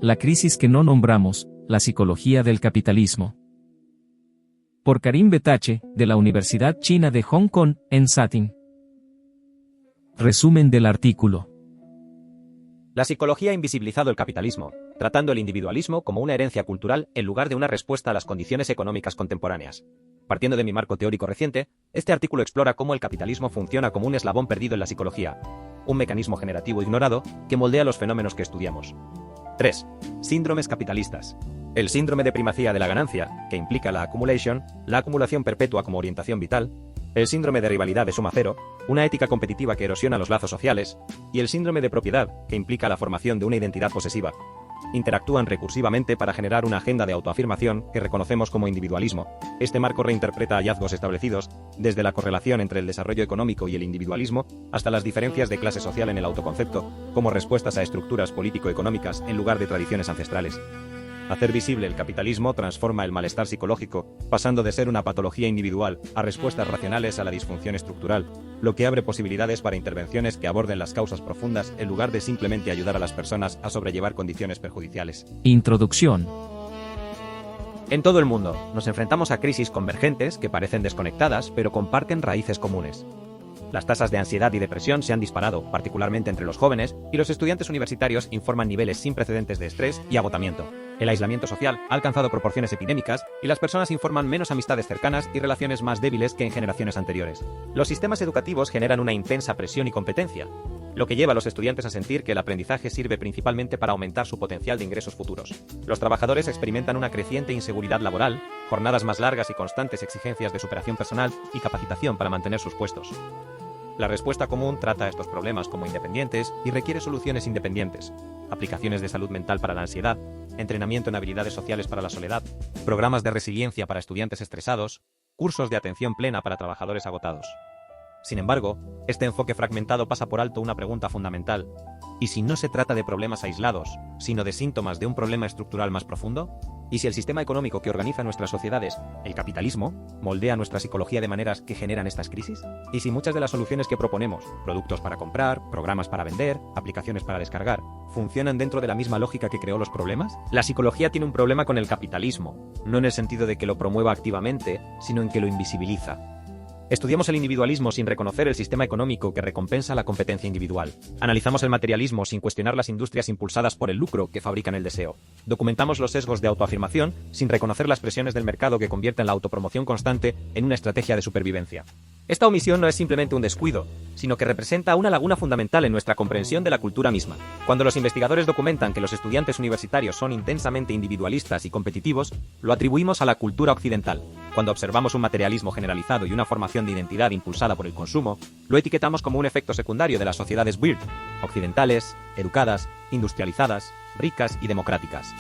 La crisis que no nombramos, la psicología del capitalismo. Por Karim Betache, de la Universidad China de Hong Kong, en Satin. Resumen del artículo. La psicología ha invisibilizado el capitalismo, tratando el individualismo como una herencia cultural en lugar de una respuesta a las condiciones económicas contemporáneas. Partiendo de mi marco teórico reciente, este artículo explora cómo el capitalismo funciona como un eslabón perdido en la psicología, un mecanismo generativo ignorado que moldea los fenómenos que estudiamos. 3. Síndromes capitalistas. El síndrome de primacía de la ganancia, que implica la acumulación perpetua como orientación vital, el síndrome de rivalidad de suma cero, una ética competitiva que erosiona los lazos sociales, y el síndrome de propiedad, que implica la formación de una identidad posesiva. Interactúan recursivamente para generar una agenda de autoafirmación que reconocemos como individualismo. Este marco reinterpreta hallazgos establecidos, desde la correlación entre el desarrollo económico y el individualismo, hasta las diferencias de clase social en el autoconcepto, como respuestas a estructuras político-económicas en lugar de tradiciones ancestrales. Hacer visible el capitalismo transforma el malestar psicológico, pasando de ser una patología individual a respuestas racionales a la disfunción estructural, lo que abre posibilidades para intervenciones que aborden las causas profundas en lugar de simplemente ayudar a las personas a sobrellevar condiciones perjudiciales. Introducción. En todo el mundo, nos enfrentamos a crisis convergentes que parecen desconectadas, pero comparten raíces comunes. Las tasas de ansiedad y depresión se han disparado, particularmente entre los jóvenes, y los estudiantes universitarios informan niveles sin precedentes de estrés y agotamiento. El aislamiento social ha alcanzado proporciones epidémicas y las personas informan menos amistades cercanas y relaciones más débiles que en generaciones anteriores. Los sistemas educativos generan una intensa presión y competencia, lo que lleva a los estudiantes a sentir que el aprendizaje sirve principalmente para aumentar su potencial de ingresos futuros. Los trabajadores experimentan una creciente inseguridad laboral, jornadas más largas y constantes exigencias de superación personal y capacitación para mantener sus puestos. La respuesta común trata a estos problemas como independientes y requiere soluciones independientes, aplicaciones de salud mental para la ansiedad, entrenamiento en habilidades sociales para la soledad, programas de resiliencia para estudiantes estresados, cursos de atención plena para trabajadores agotados. Sin embargo, este enfoque fragmentado pasa por alto una pregunta fundamental: ¿y si no se trata de problemas aislados, sino de síntomas de un problema estructural más profundo? ¿Y si el sistema económico que organiza nuestras sociedades, el capitalismo, moldea nuestra psicología de maneras que generan estas crisis? ¿Y si muchas de las soluciones que proponemos, productos para comprar, programas para vender, aplicaciones para descargar, funcionan dentro de la misma lógica que creó los problemas? La psicología tiene un problema con el capitalismo, no en el sentido de que lo promueva activamente, sino en que lo invisibiliza. Estudiamos el individualismo sin reconocer el sistema económico que recompensa la competencia individual. Analizamos el materialismo sin cuestionar las industrias impulsadas por el lucro que fabrican el deseo. Documentamos los sesgos de autoafirmación sin reconocer las presiones del mercado que convierten la autopromoción constante en una estrategia de supervivencia. Esta omisión no es simplemente un descuido, sino que representa una laguna fundamental en nuestra comprensión de la cultura misma. Cuando los investigadores documentan que los estudiantes universitarios son intensamente individualistas y competitivos, lo atribuimos a la cultura occidental. Cuando observamos un materialismo generalizado y una formación de identidad impulsada por el consumo, lo etiquetamos como un efecto secundario de las sociedades weird, occidentales, educadas, industrializadas, ricas y democráticas.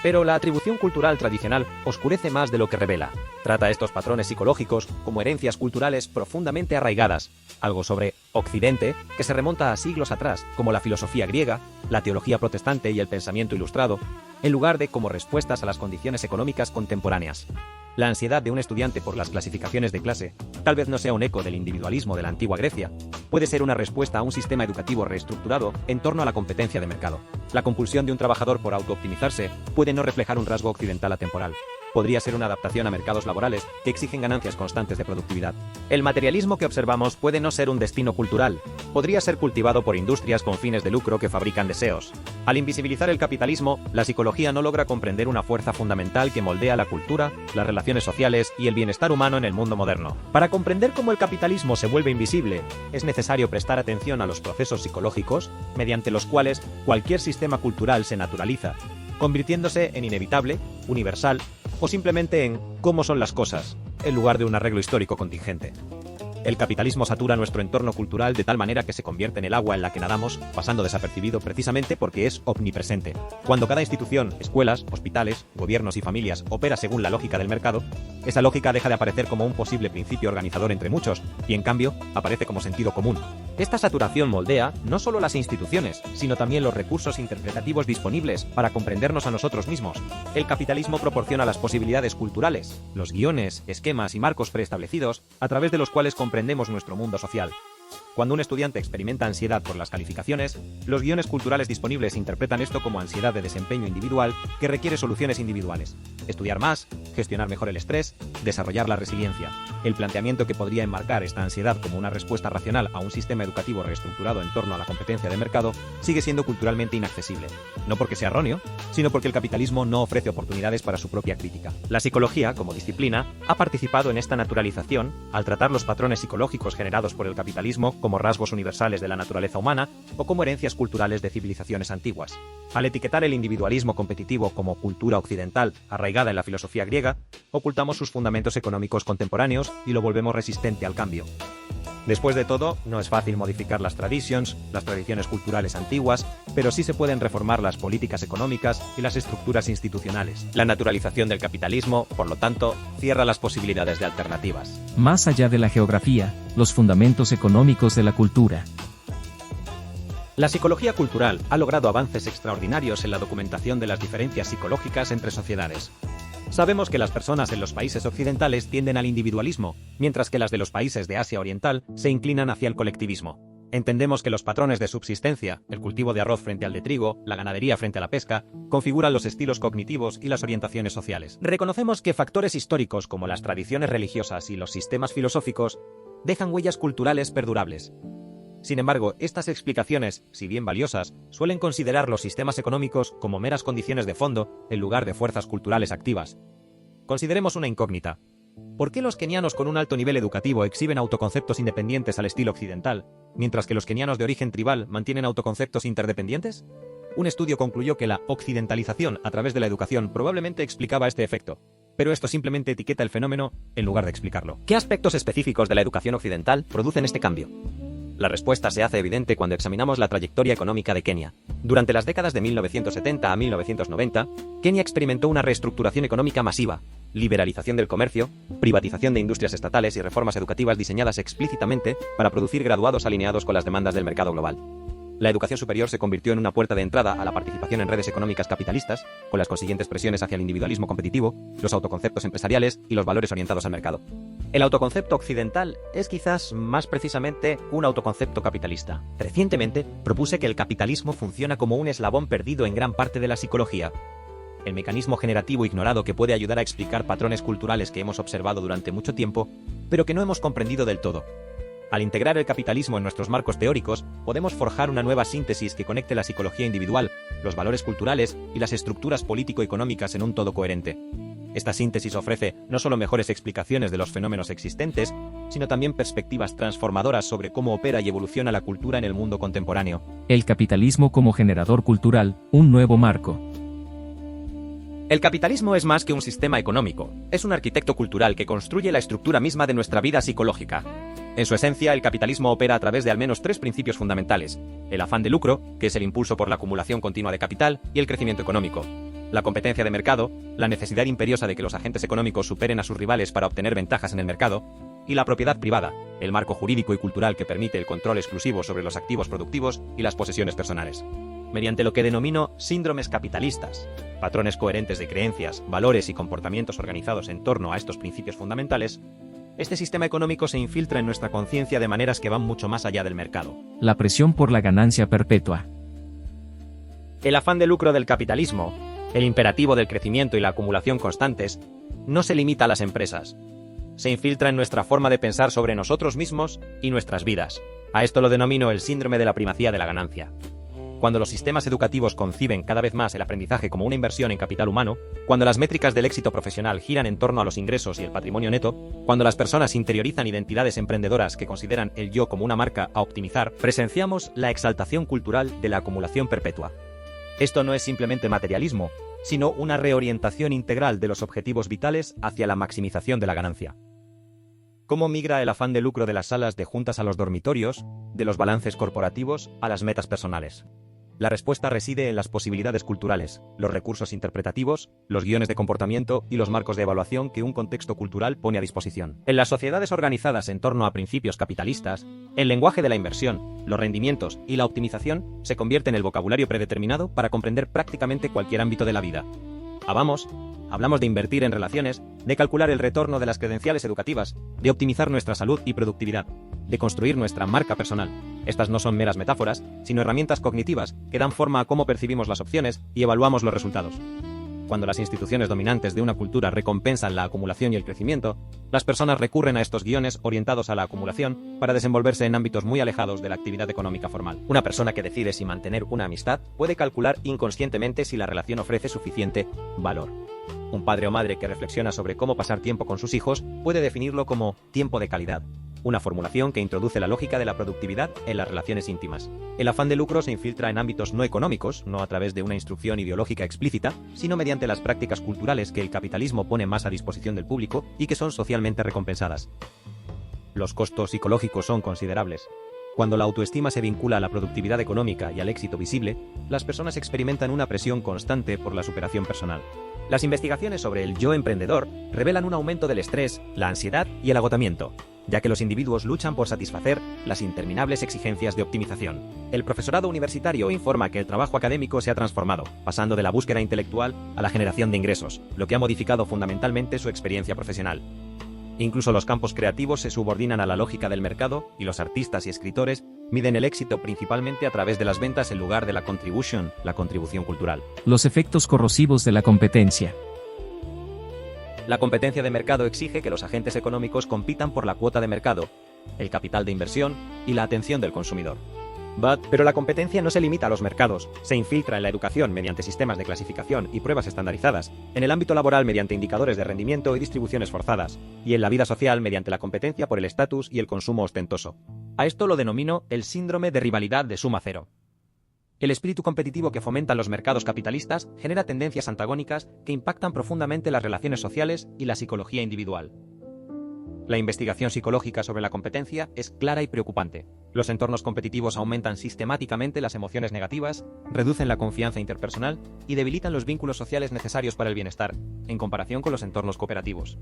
Pero la atribución cultural tradicional oscurece más de lo que revela. Trata a estos patrones psicológicos como herencias culturales profundamente arraigadas, algo sobre Occidente que se remonta a siglos atrás, como la filosofía griega, la teología protestante y el pensamiento ilustrado, en lugar de como respuestas a las condiciones económicas contemporáneas. La ansiedad de un estudiante por las clasificaciones de clase tal vez no sea un eco del individualismo de la antigua Grecia, puede ser una respuesta a un sistema educativo reestructurado en torno a la competencia de mercado. La compulsión de un trabajador por autooptimizarse puede no reflejar un rasgo occidental atemporal. Podría ser una adaptación a mercados laborales que exigen ganancias constantes de productividad. El materialismo que observamos puede no ser un destino cultural, podría ser cultivado por industrias con fines de lucro que fabrican deseos. Al invisibilizar el capitalismo, la psicología no logra comprender una fuerza fundamental que moldea la cultura, las relaciones sociales y el bienestar humano en el mundo moderno. Para comprender cómo el capitalismo se vuelve invisible, es necesario prestar atención a los procesos psicológicos mediante los cuales cualquier sistema cultural se naturaliza, convirtiéndose en inevitable, universal o simplemente en cómo son las cosas, en lugar de un arreglo histórico contingente. El capitalismo satura nuestro entorno cultural de tal manera que se convierte en el agua en la que nadamos, pasando desapercibido precisamente porque es omnipresente. Cuando cada institución, escuelas, hospitales, gobiernos y familias opera según la lógica del mercado, esa lógica deja de aparecer como un posible principio organizador entre muchos, y en cambio, aparece como sentido común. Esta saturación moldea no solo las instituciones, sino también los recursos interpretativos disponibles para comprendernos a nosotros mismos. El capitalismo proporciona las posibilidades culturales, los guiones, esquemas y marcos preestablecidos a través de los cuales comprendemos nuestro mundo social. Cuando un estudiante experimenta ansiedad por las calificaciones, los guiones culturales disponibles interpretan esto como ansiedad de desempeño individual que requiere soluciones individuales. Estudiar más, gestionar mejor el estrés, desarrollar la resiliencia. El planteamiento que podría enmarcar esta ansiedad como una respuesta racional a un sistema educativo reestructurado en torno a la competencia de mercado sigue siendo culturalmente inaccesible. No porque sea erróneo, sino porque el capitalismo no ofrece oportunidades para su propia crítica. La psicología, como disciplina, ha participado en esta naturalización al tratar los patrones psicológicos generados por el capitalismo como rasgos universales de la naturaleza humana o como herencias culturales de civilizaciones antiguas. Al etiquetar el individualismo competitivo como cultura occidental arraigada en la filosofía griega, ocultamos sus fundamentos económicos contemporáneos y lo volvemos resistente al cambio. Después de todo, no es fácil modificar las tradiciones culturales antiguas, pero sí se pueden reformar las políticas económicas y las estructuras institucionales. La naturalización del capitalismo, por lo tanto, cierra las posibilidades de alternativas. Más allá de la geografía, los fundamentos económicos de la cultura. La psicología cultural ha logrado avances extraordinarios en la documentación de las diferencias psicológicas entre sociedades. Sabemos que las personas en los países occidentales tienden al individualismo, mientras que las de los países de Asia Oriental se inclinan hacia el colectivismo. Entendemos que los patrones de subsistencia, el cultivo de arroz frente al de trigo, la ganadería frente a la pesca, configuran los estilos cognitivos y las orientaciones sociales. Reconocemos que factores históricos como las tradiciones religiosas y los sistemas filosóficos dejan huellas culturales perdurables. Sin embargo, estas explicaciones, si bien valiosas, suelen considerar los sistemas económicos como meras condiciones de fondo en lugar de fuerzas culturales activas. Consideremos una incógnita. ¿Por qué los kenianos con un alto nivel educativo exhiben autoconceptos independientes al estilo occidental, mientras que los kenianos de origen tribal mantienen autoconceptos interdependientes? Un estudio concluyó que la occidentalización a través de la educación probablemente explicaba este efecto, pero esto simplemente etiqueta el fenómeno en lugar de explicarlo. ¿Qué aspectos específicos de la educación occidental producen este cambio? La respuesta se hace evidente cuando examinamos la trayectoria económica de Kenia. Durante las décadas de 1970 a 1990, Kenia experimentó una reestructuración económica masiva, liberalización del comercio, privatización de industrias estatales y reformas educativas diseñadas explícitamente para producir graduados alineados con las demandas del mercado global. La educación superior se convirtió en una puerta de entrada a la participación en redes económicas capitalistas, con las consiguientes presiones hacia el individualismo competitivo, los autoconceptos empresariales y los valores orientados al mercado. El autoconcepto occidental es quizás más precisamente un autoconcepto capitalista. Recientemente propuse que el capitalismo funciona como un eslabón perdido en gran parte de la psicología. El mecanismo generativo ignorado que puede ayudar a explicar patrones culturales que hemos observado durante mucho tiempo, pero que no hemos comprendido del todo. Al integrar el capitalismo en nuestros marcos teóricos, podemos forjar una nueva síntesis que conecte la psicología individual, los valores culturales y las estructuras político-económicas en un todo coherente. Esta síntesis ofrece no solo mejores explicaciones de los fenómenos existentes, sino también perspectivas transformadoras sobre cómo opera y evoluciona la cultura en el mundo contemporáneo. El capitalismo como generador cultural, un nuevo marco. El capitalismo es más que un sistema económico, es un arquitecto cultural que construye la estructura misma de nuestra vida psicológica. En su esencia, el capitalismo opera a través de al menos 3 principios fundamentales: el afán de lucro, que es el impulso por la acumulación continua de capital, y el crecimiento económico; la competencia de mercado, la necesidad imperiosa de que los agentes económicos superen a sus rivales para obtener ventajas en el mercado; y la propiedad privada, el marco jurídico y cultural que permite el control exclusivo sobre los activos productivos y las posesiones personales. Mediante lo que denomino síndromes capitalistas, patrones coherentes de creencias, valores y comportamientos organizados en torno a estos principios fundamentales, este sistema económico se infiltra en nuestra conciencia de maneras que van mucho más allá del mercado. La presión por la ganancia perpetua. El afán de lucro del capitalismo, el imperativo del crecimiento y la acumulación constantes, no se limita a las empresas. Se infiltra en nuestra forma de pensar sobre nosotros mismos y nuestras vidas. A esto lo denomino el síndrome de la primacía de la ganancia. Cuando los sistemas educativos conciben cada vez más el aprendizaje como una inversión en capital humano, cuando las métricas del éxito profesional giran en torno a los ingresos y el patrimonio neto, cuando las personas interiorizan identidades emprendedoras que consideran el yo como una marca a optimizar, presenciamos la exaltación cultural de la acumulación perpetua. Esto no es simplemente materialismo, sino una reorientación integral de los objetivos vitales hacia la maximización de la ganancia. ¿Cómo migra el afán de lucro de las salas de juntas a los dormitorios, de los balances corporativos a las metas personales? La respuesta reside en las posibilidades culturales, los recursos interpretativos, los guiones de comportamiento y los marcos de evaluación que un contexto cultural pone a disposición. En las sociedades organizadas en torno a principios capitalistas, el lenguaje de la inversión, los rendimientos y la optimización se convierte en el vocabulario predeterminado para comprender prácticamente cualquier ámbito de la vida. Hablamos de invertir en relaciones, de calcular el retorno de las credenciales educativas, de optimizar nuestra salud y productividad. de construir nuestra marca personal. Estas no son meras metáforas, sino herramientas cognitivas que dan forma a cómo percibimos las opciones y evaluamos los resultados. Cuando las instituciones dominantes de una cultura recompensan la acumulación y el crecimiento, las personas recurren a estos guiones orientados a la acumulación para desenvolverse en ámbitos muy alejados de la actividad económica formal. Una persona que decide si mantener una amistad puede calcular inconscientemente si la relación ofrece suficiente valor. Un padre o madre que reflexiona sobre cómo pasar tiempo con sus hijos puede definirlo como tiempo de calidad, una formulación que introduce la lógica de la productividad en las relaciones íntimas. El afán de lucro se infiltra en ámbitos no económicos, no a través de una instrucción ideológica explícita, sino mediante las prácticas culturales que el capitalismo pone más a disposición del público y que son socialmente recompensadas. Los costos psicológicos son considerables. Cuando la autoestima se vincula a la productividad económica y al éxito visible, las personas experimentan una presión constante por la superación personal. Las investigaciones sobre el yo emprendedor revelan un aumento del estrés, la ansiedad y el agotamiento, ya que los individuos luchan por satisfacer las interminables exigencias de optimización. El profesorado universitario informa que el trabajo académico se ha transformado, pasando de la búsqueda intelectual a la generación de ingresos, lo que ha modificado fundamentalmente su experiencia profesional. Incluso los campos creativos se subordinan a la lógica del mercado y los artistas y escritores miden el éxito principalmente a través de las ventas en lugar de la contribution, la contribución cultural. Los efectos corrosivos de la competencia. La competencia de mercado exige que los agentes económicos compitan por la cuota de mercado, el capital de inversión y la atención del consumidor. Pero la competencia no se limita a los mercados, se infiltra en la educación mediante sistemas de clasificación y pruebas estandarizadas, en el ámbito laboral mediante indicadores de rendimiento y distribuciones forzadas, y en la vida social mediante la competencia por el estatus y el consumo ostentoso. A esto lo denomino el síndrome de rivalidad de suma cero. El espíritu competitivo que fomentan los mercados capitalistas genera tendencias antagónicas que impactan profundamente las relaciones sociales y la psicología individual. La investigación psicológica sobre la competencia es clara y preocupante. Los entornos competitivos aumentan sistemáticamente las emociones negativas, reducen la confianza interpersonal y debilitan los vínculos sociales necesarios para el bienestar, en comparación con los entornos cooperativos.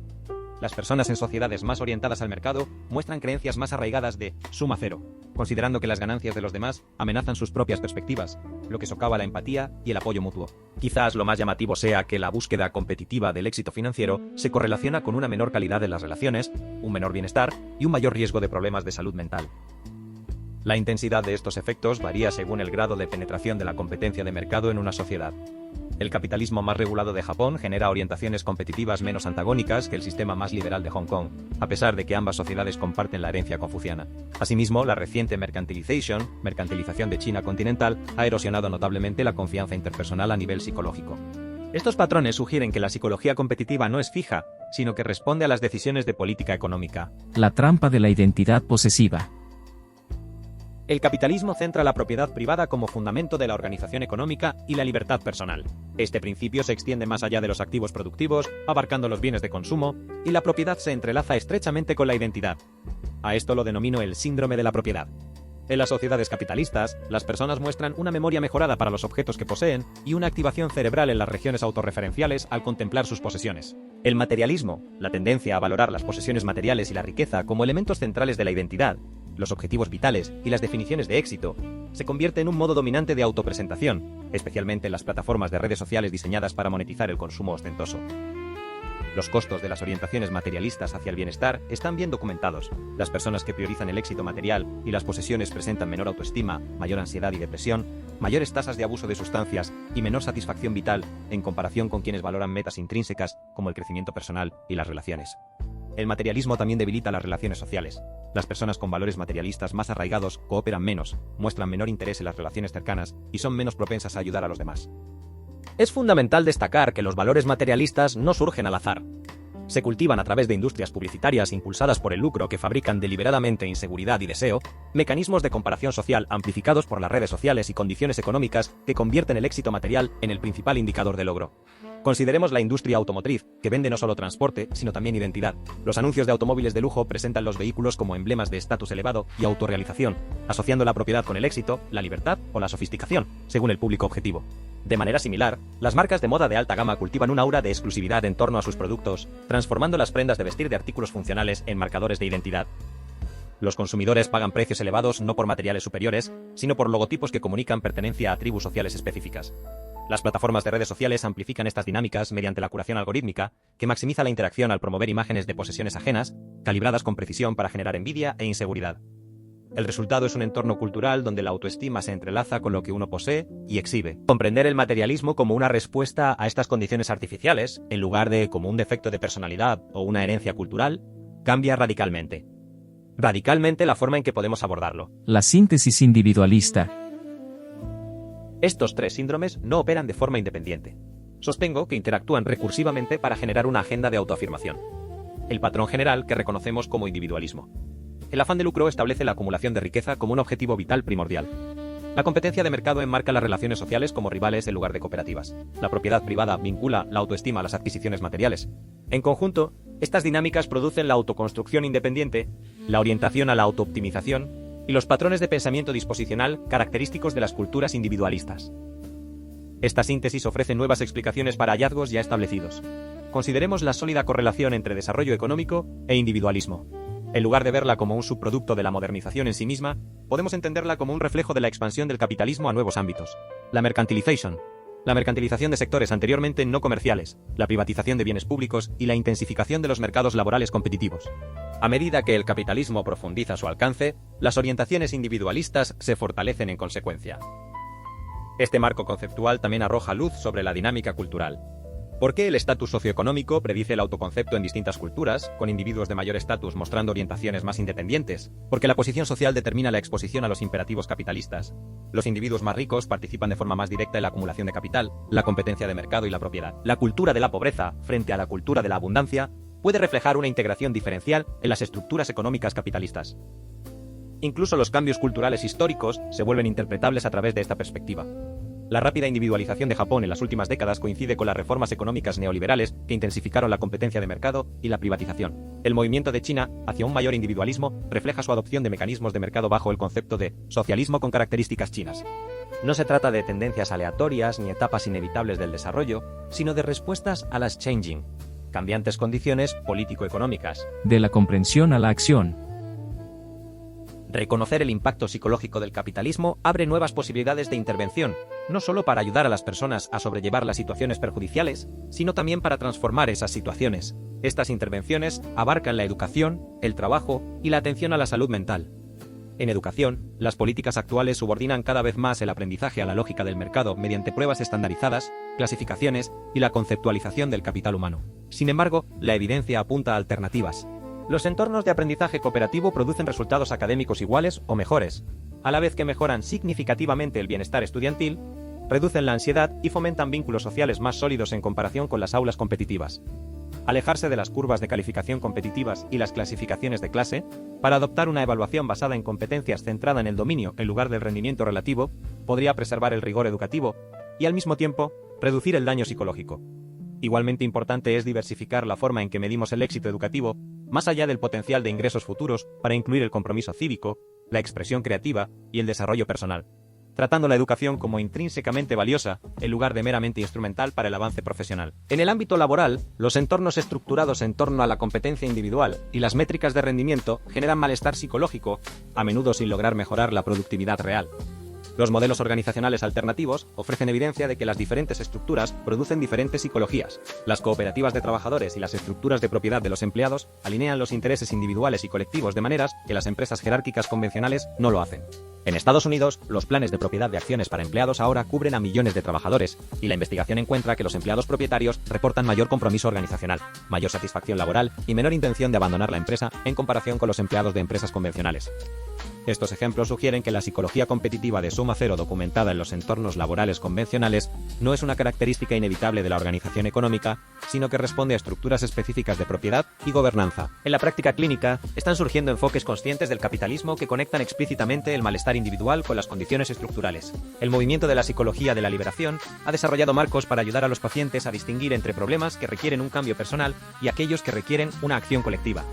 Las personas en sociedades más orientadas al mercado muestran creencias más arraigadas de suma cero, considerando que las ganancias de los demás amenazan sus propias perspectivas, lo que socava la empatía y el apoyo mutuo. Quizás lo más llamativo sea que la búsqueda competitiva del éxito financiero se correlaciona con una menor calidad de las relaciones, un menor bienestar y un mayor riesgo de problemas de salud mental. La intensidad de estos efectos varía según el grado de penetración de la competencia de mercado en una sociedad. El capitalismo más regulado de Japón genera orientaciones competitivas menos antagónicas que el sistema más liberal de Hong Kong, a pesar de que ambas sociedades comparten la herencia confuciana. Asimismo, la reciente mercantilización de China continental, ha erosionado notablemente la confianza interpersonal a nivel psicológico. Estos patrones sugieren que la psicología competitiva no es fija, sino que responde a las decisiones de política económica. La trampa de la identidad posesiva. El capitalismo centra la propiedad privada como fundamento de la organización económica y la libertad personal. Este principio se extiende más allá de los activos productivos, abarcando los bienes de consumo, y la propiedad se entrelaza estrechamente con la identidad. A esto lo denomino el síndrome de la propiedad. En las sociedades capitalistas, las personas muestran una memoria mejorada para los objetos que poseen y una activación cerebral en las regiones autorreferenciales al contemplar sus posesiones. El materialismo, la tendencia a valorar las posesiones materiales y la riqueza como elementos centrales de la identidad, los objetivos vitales y las definiciones de éxito, se convierte en un modo dominante de autopresentación, especialmente en las plataformas de redes sociales diseñadas para monetizar el consumo ostentoso. Los costos de las orientaciones materialistas hacia el bienestar están bien documentados. Las personas que priorizan el éxito material y las posesiones presentan menor autoestima, mayor ansiedad y depresión, mayores tasas de abuso de sustancias y menor satisfacción vital en comparación con quienes valoran metas intrínsecas como el crecimiento personal y las relaciones. El materialismo también debilita las relaciones sociales. Las personas con valores materialistas más arraigados cooperan menos, muestran menor interés en las relaciones cercanas y son menos propensas a ayudar a los demás. Es fundamental destacar que los valores materialistas no surgen al azar. Se cultivan a través de industrias publicitarias impulsadas por el lucro que fabrican deliberadamente inseguridad y deseo, mecanismos de comparación social amplificados por las redes sociales y condiciones económicas que convierten el éxito material en el principal indicador de logro. Consideremos la industria automotriz, que vende no solo transporte, sino también identidad. Los anuncios de automóviles de lujo presentan los vehículos como emblemas de estatus elevado y autorrealización, asociando la propiedad con el éxito, la libertad o la sofisticación, según el público objetivo. De manera similar, las marcas de moda de alta gama cultivan un aura de exclusividad en torno a sus productos, transformando las prendas de vestir de artículos funcionales en marcadores de identidad. Los consumidores pagan precios elevados no por materiales superiores, sino por logotipos que comunican pertenencia a tribus sociales específicas. Las plataformas de redes sociales amplifican estas dinámicas mediante la curación algorítmica, que maximiza la interacción al promover imágenes de posesiones ajenas, calibradas con precisión para generar envidia e inseguridad. El resultado es un entorno cultural donde la autoestima se entrelaza con lo que uno posee y exhibe. Comprender el materialismo como una respuesta a estas condiciones artificiales, en lugar de como un defecto de personalidad o una herencia cultural, cambia radicalmente. Radicalmente la forma en que podemos abordarlo. La síntesis individualista. Estos tres síndromes no operan de forma independiente. Sostengo que interactúan recursivamente para generar una agenda de autoafirmación. El patrón general que reconocemos como individualismo. El afán de lucro establece la acumulación de riqueza como un objetivo vital primordial. La competencia de mercado enmarca las relaciones sociales como rivales en lugar de cooperativas. La propiedad privada vincula la autoestima a las adquisiciones materiales. En conjunto, estas dinámicas producen la autoconstrucción independiente, la orientación a la autooptimización y los patrones de pensamiento disposicional característicos de las culturas individualistas. Esta síntesis ofrece nuevas explicaciones para hallazgos ya establecidos. Consideremos la sólida correlación entre desarrollo económico e individualismo. En lugar de verla como un subproducto de la modernización en sí misma, podemos entenderla como un reflejo de la expansión del capitalismo a nuevos ámbitos. La mercantilización de sectores anteriormente no comerciales, la privatización de bienes públicos y la intensificación de los mercados laborales competitivos. A medida que el capitalismo profundiza su alcance, las orientaciones individualistas se fortalecen en consecuencia. Este marco conceptual también arroja luz sobre la dinámica cultural. ¿Por qué el estatus socioeconómico predice el autoconcepto en distintas culturas, con individuos de mayor estatus mostrando orientaciones más independientes? Porque la posición social determina la exposición a los imperativos capitalistas. Los individuos más ricos participan de forma más directa en la acumulación de capital, la competencia de mercado y la propiedad. La cultura de la pobreza, frente a la cultura de la abundancia, puede reflejar una integración diferencial en las estructuras económicas capitalistas. Incluso los cambios culturales históricos se vuelven interpretables a través de esta perspectiva. La rápida individualización de Japón en las últimas décadas coincide con las reformas económicas neoliberales que intensificaron la competencia de mercado y la privatización. El movimiento de China hacia un mayor individualismo refleja su adopción de mecanismos de mercado bajo el concepto de socialismo con características chinas. No se trata de tendencias aleatorias ni etapas inevitables del desarrollo, sino de respuestas a las changing, cambiantes condiciones político-económicas. De la comprensión a la acción. Reconocer el impacto psicológico del capitalismo abre nuevas posibilidades de intervención, no solo para ayudar a las personas a sobrellevar las situaciones perjudiciales, sino también para transformar esas situaciones. Estas intervenciones abarcan la educación, el trabajo y la atención a la salud mental. En educación, las políticas actuales subordinan cada vez más el aprendizaje a la lógica del mercado mediante pruebas estandarizadas, clasificaciones y la conceptualización del capital humano. Sin embargo, la evidencia apunta a alternativas. Los entornos de aprendizaje cooperativo producen resultados académicos iguales o mejores, a la vez que mejoran significativamente el bienestar estudiantil, reducen la ansiedad y fomentan vínculos sociales más sólidos en comparación con las aulas competitivas. Alejarse de las curvas de calificación competitivas y las clasificaciones de clase, para adoptar una evaluación basada en competencias centrada en el dominio en lugar del rendimiento relativo, podría preservar el rigor educativo y al mismo tiempo reducir el daño psicológico. Igualmente importante es diversificar la forma en que medimos el éxito educativo, más allá del potencial de ingresos futuros, para incluir el compromiso cívico, la expresión creativa y el desarrollo personal, tratando la educación como intrínsecamente valiosa en lugar de meramente instrumental para el avance profesional. En el ámbito laboral, los entornos estructurados en torno a la competencia individual y las métricas de rendimiento generan malestar psicológico, a menudo sin lograr mejorar la productividad real. Los modelos organizacionales alternativos ofrecen evidencia de que las diferentes estructuras producen diferentes psicologías. Las cooperativas de trabajadores y las estructuras de propiedad de los empleados alinean los intereses individuales y colectivos de maneras que las empresas jerárquicas convencionales no lo hacen. En Estados Unidos, los planes de propiedad de acciones para empleados ahora cubren a millones de trabajadores, y la investigación encuentra que los empleados propietarios reportan mayor compromiso organizacional, mayor satisfacción laboral y menor intención de abandonar la empresa en comparación con los empleados de empresas convencionales. Estos ejemplos sugieren que la psicología competitiva de suma cero documentada en los entornos laborales convencionales no es una característica inevitable de la organización económica, sino que responde a estructuras específicas de propiedad y gobernanza. En la práctica clínica, están surgiendo enfoques conscientes del capitalismo que conectan explícitamente el malestar individual con las condiciones estructurales. El movimiento de la psicología de la liberación ha desarrollado marcos para ayudar a los pacientes a distinguir entre problemas que requieren un cambio personal y aquellos que requieren una acción colectiva.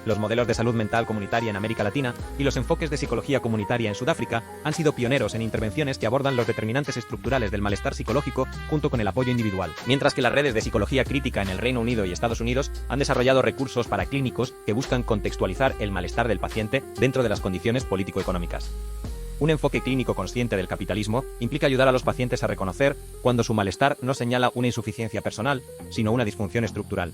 Los modelos de salud mental comunitaria en América Latina y los enfoques de psicología comunitaria en Sudáfrica han sido pioneros en intervenciones que abordan los determinantes estructurales del malestar psicológico junto con el apoyo individual, mientras que las redes de psicología crítica en el Reino Unido y Estados Unidos han desarrollado recursos para clínicos que buscan contextualizar el malestar del paciente dentro de las condiciones político-económicas. Un enfoque clínico consciente del capitalismo implica ayudar a los pacientes a reconocer cuando su malestar no señala una insuficiencia personal, sino una disfunción estructural.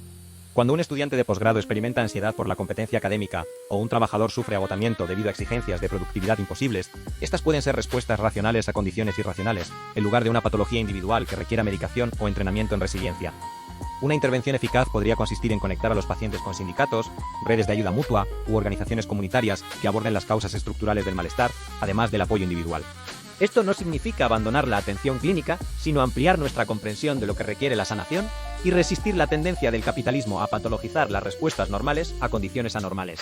Cuando un estudiante de posgrado experimenta ansiedad por la competencia académica o un trabajador sufre agotamiento debido a exigencias de productividad imposibles, estas pueden ser respuestas racionales a condiciones irracionales, en lugar de una patología individual que requiera medicación o entrenamiento en resiliencia. Una intervención eficaz podría consistir en conectar a los pacientes con sindicatos, redes de ayuda mutua u organizaciones comunitarias que aborden las causas estructurales del malestar, además del apoyo individual. Esto no significa abandonar la atención clínica, sino ampliar nuestra comprensión de lo que requiere la sanación y resistir la tendencia del capitalismo a patologizar las respuestas normales a condiciones anormales.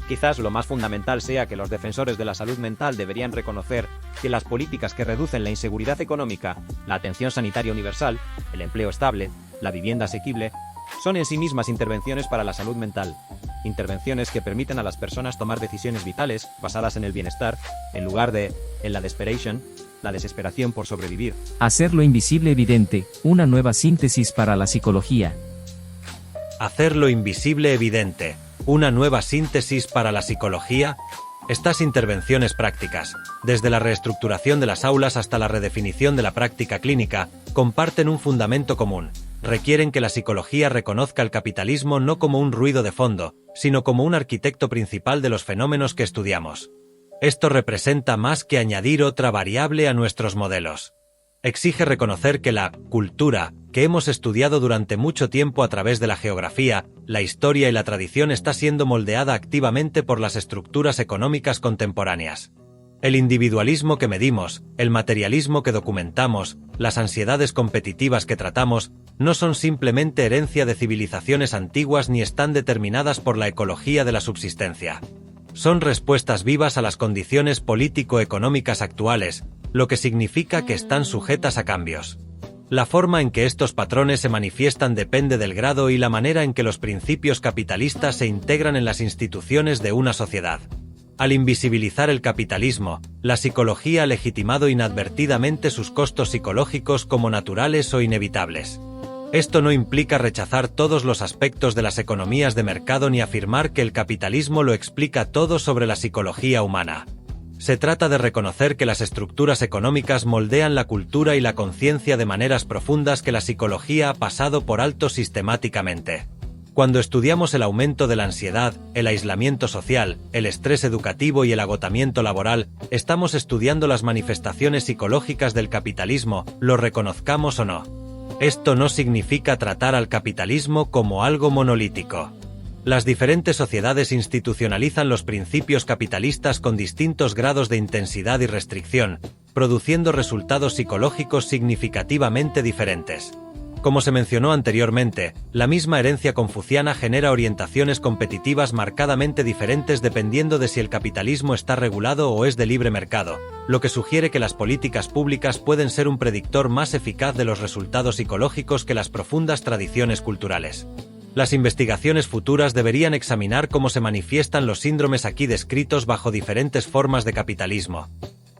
Quizás lo más fundamental sea que los defensores de la salud mental deberían reconocer que las políticas que reducen la inseguridad económica, la atención sanitaria universal, el empleo estable, la vivienda asequible, son en sí mismas intervenciones para la salud mental, intervenciones que permiten a las personas tomar decisiones vitales basadas en el bienestar, en lugar de, en la desesperación por sobrevivir. Hacer lo invisible evidente, una nueva síntesis para la psicología. Hacer lo invisible evidente, una nueva síntesis para la psicología. Estas intervenciones prácticas, desde la reestructuración de las aulas hasta la redefinición de la práctica clínica, comparten un fundamento común. Requieren que la psicología reconozca el capitalismo no como un ruido de fondo, sino como un arquitecto principal de los fenómenos que estudiamos. Esto representa más que añadir otra variable a nuestros modelos. Exige reconocer que la cultura, que hemos estudiado durante mucho tiempo a través de la geografía, la historia y la tradición, está siendo moldeada activamente por las estructuras económicas contemporáneas. El individualismo que medimos, el materialismo que documentamos, las ansiedades competitivas que tratamos, no son simplemente herencia de civilizaciones antiguas ni están determinadas por la ecología de la subsistencia. Son respuestas vivas a las condiciones político-económicas actuales, lo que significa que están sujetas a cambios. La forma en que estos patrones se manifiestan depende del grado y la manera en que los principios capitalistas se integran en las instituciones de una sociedad. Al invisibilizar el capitalismo, la psicología ha legitimado inadvertidamente sus costos psicológicos como naturales o inevitables. Esto no implica rechazar todos los aspectos de las economías de mercado ni afirmar que el capitalismo lo explica todo sobre la psicología humana. Se trata de reconocer que las estructuras económicas moldean la cultura y la conciencia de maneras profundas que la psicología ha pasado por alto sistemáticamente. Cuando estudiamos el aumento de la ansiedad, el aislamiento social, el estrés educativo y el agotamiento laboral, estamos estudiando las manifestaciones psicológicas del capitalismo, lo reconozcamos o no. Esto no significa tratar al capitalismo como algo monolítico. Las diferentes sociedades institucionalizan los principios capitalistas con distintos grados de intensidad y restricción, produciendo resultados psicológicos significativamente diferentes. Como se mencionó anteriormente, la misma herencia confuciana genera orientaciones competitivas marcadamente diferentes dependiendo de si el capitalismo está regulado o es de libre mercado, lo que sugiere que las políticas públicas pueden ser un predictor más eficaz de los resultados psicológicos que las profundas tradiciones culturales. Las investigaciones futuras deberían examinar cómo se manifiestan los síndromes aquí descritos bajo diferentes formas de capitalismo.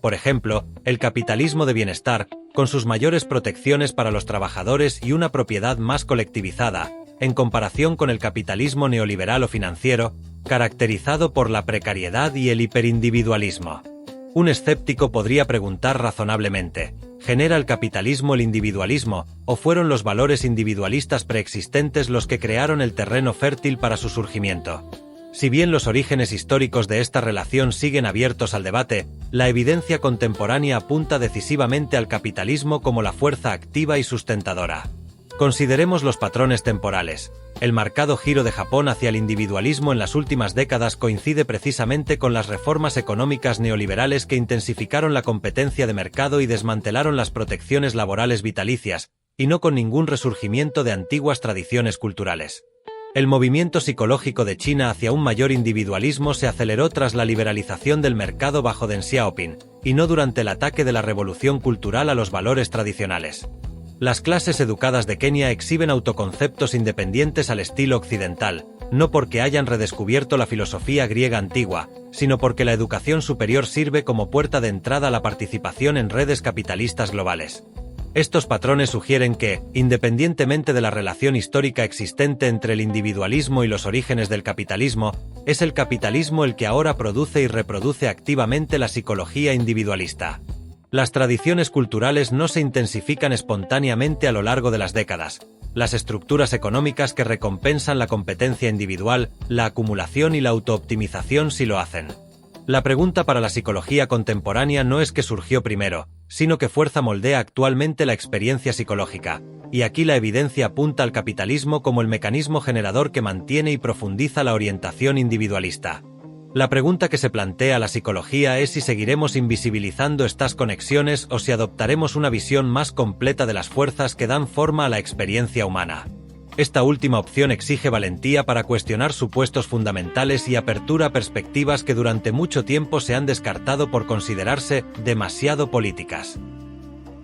Por ejemplo, el capitalismo de bienestar, con sus mayores protecciones para los trabajadores y una propiedad más colectivizada, en comparación con el capitalismo neoliberal o financiero, caracterizado por la precariedad y el hiperindividualismo. Un escéptico podría preguntar razonablemente, ¿genera el capitalismo el individualismo, o fueron los valores individualistas preexistentes los que crearon el terreno fértil para su surgimiento? Si bien los orígenes históricos de esta relación siguen abiertos al debate, la evidencia contemporánea apunta decisivamente al capitalismo como la fuerza activa y sustentadora. Consideremos los patrones temporales. El marcado giro de Japón hacia el individualismo en las últimas décadas coincide precisamente con las reformas económicas neoliberales que intensificaron la competencia de mercado y desmantelaron las protecciones laborales vitalicias, y no con ningún resurgimiento de antiguas tradiciones culturales. El movimiento psicológico de China hacia un mayor individualismo se aceleró tras la liberalización del mercado bajo Deng Xiaoping, y no durante el ataque de la revolución cultural a los valores tradicionales. Las clases educadas de Kenia exhiben autoconceptos independientes al estilo occidental, no porque hayan redescubierto la filosofía griega antigua, sino porque la educación superior sirve como puerta de entrada a la participación en redes capitalistas globales. Estos patrones sugieren que, independientemente de la relación histórica existente entre el individualismo y los orígenes del capitalismo, es el capitalismo el que ahora produce y reproduce activamente la psicología individualista. Las tradiciones culturales no se intensifican espontáneamente a lo largo de las décadas. Las estructuras económicas que recompensan la competencia individual, la acumulación y la autooptimización sí lo hacen. La pregunta para la psicología contemporánea no es qué surgió primero, sino qué fuerza moldea actualmente la experiencia psicológica, y aquí la evidencia apunta al capitalismo como el mecanismo generador que mantiene y profundiza la orientación individualista. La pregunta que se plantea la psicología es si seguiremos invisibilizando estas conexiones o si adoptaremos una visión más completa de las fuerzas que dan forma a la experiencia humana. Esta última opción exige valentía para cuestionar supuestos fundamentales y apertura a perspectivas que durante mucho tiempo se han descartado por considerarse demasiado políticas.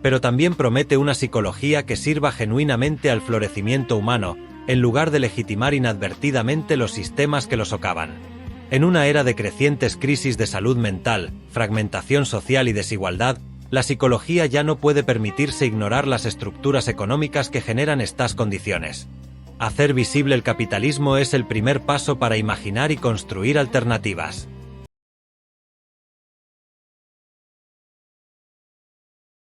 Pero también promete una psicología que sirva genuinamente al florecimiento humano, en lugar de legitimar inadvertidamente los sistemas que lo socavan. En una era de crecientes crisis de salud mental, fragmentación social y desigualdad, la psicología ya no puede permitirse ignorar las estructuras económicas que generan estas condiciones. Hacer visible el capitalismo es el primer paso para imaginar y construir alternativas.